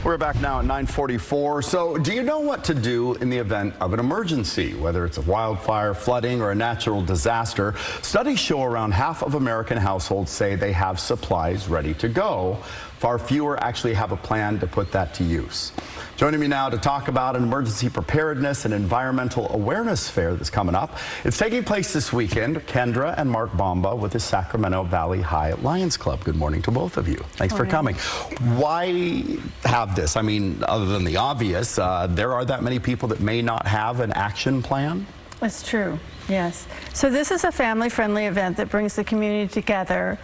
We're back now at 9:44. So do you know what to do in the event of an emergency, whether it's a wildfire, flooding, or a natural disaster? Studies show around half of American households say they have supplies ready to go. Far fewer actually have a plan to put that to use. Joining me now to talk about an emergency preparedness and environmental awareness fair that's coming up. It's taking place this weekend. Kendra and Mark Bomba with the Sacramento Valley High Lions Club. Good morning to both of you. Thanks for coming. Why have this? I mean, other than the obvious, there are that many people that may not have an action plan. It's true, yes. So this is a family-friendly event that brings the community together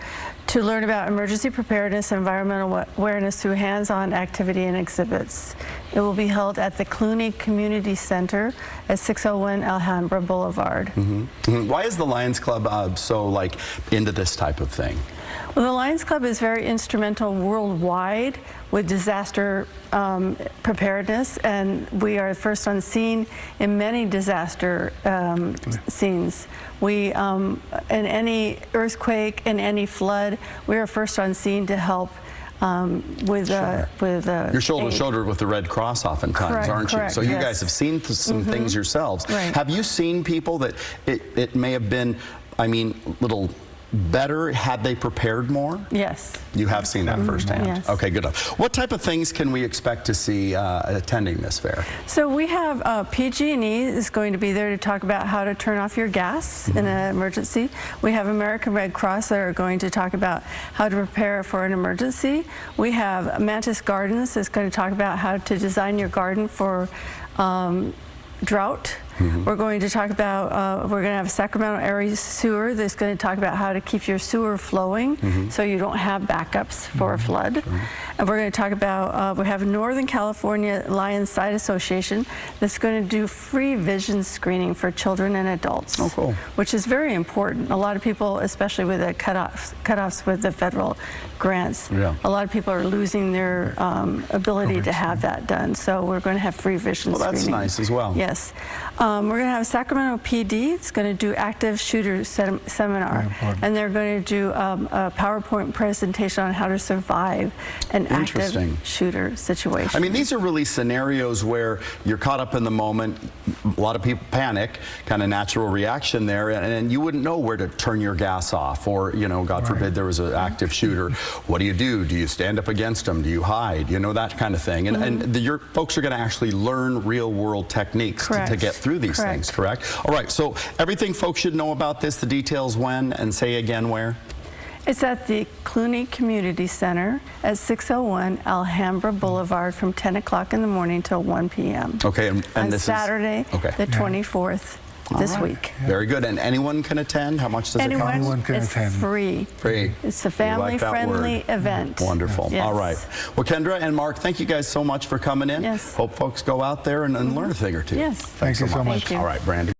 to learn about emergency preparedness and environmental awareness through hands-on activity and exhibits. It will be held at the Clooney Community Center at 601 Alhambra Boulevard. Why is the Lions Club so into this type of thing? Well, the Lions Club is very instrumental worldwide with disaster preparedness, and we are first on scene in many disaster scenes. We, in any earthquake, in any flood, we are first on scene to help with You're shoulder to shoulder with the Red Cross oftentimes, aren't you? So you guys have seen some things yourselves. Right. Have you seen people that it may have been, I mean, little better had they prepared more? Yes. You have seen that firsthand? Yes. Okay, good enough. What type of things can we expect to see attending this fair? So we have PG&E is going to be there to talk about how to turn off your gas in an emergency. We have American Red Cross that are going to talk about how to prepare for an emergency. We have Mantis Gardens that's going to talk about how to design your garden for drought. We're going to talk about, we're going to have a Sacramento area sewer that's going to talk about how to keep your sewer flowing so you don't have backups for a flood. And we're going to talk about, we have Northern California Lions Site Association that's going to do free vision screening for children and adults. Oh, cool. Which is very important. A lot of people, especially with the cutoffs with the federal grants, a lot of people are losing their ability to have that done. So we're going to have free vision screening. Well, that's nice as well. Yes. We're going to have Sacramento PD. It's going to do active shooter seminar, and they're going to do a PowerPoint presentation on how to survive an active shooter situation. I mean, these are really scenarios where you're caught up in the moment. A lot of people panic, kind of natural reaction there, and you wouldn't know where to turn your gas off, or, you know, God forbid there was an active shooter. What do you do? Do you stand up against them? Do you hide? You know, that kind of thing. And your folks are going to actually learn real-world techniques to get through these things, correct? All right, so everything folks should know about this, the details when, and say again where? It's at the Clooney Community Center at 601 Alhambra Boulevard from 10 o'clock in the morning till 1 p.m. Okay, and this Saturday, the 24th. This week. Very good. And anyone can attend? How much does it cost? Anyone can attend. It's free. Free. It's a family-friendly event. Wonderful. Yes. All right. Well, Kendra and Mark, thank you guys so much for coming in. Yes. Hope folks go out there and learn a thing or two. Yes. Thank you so much. All right, Brandy.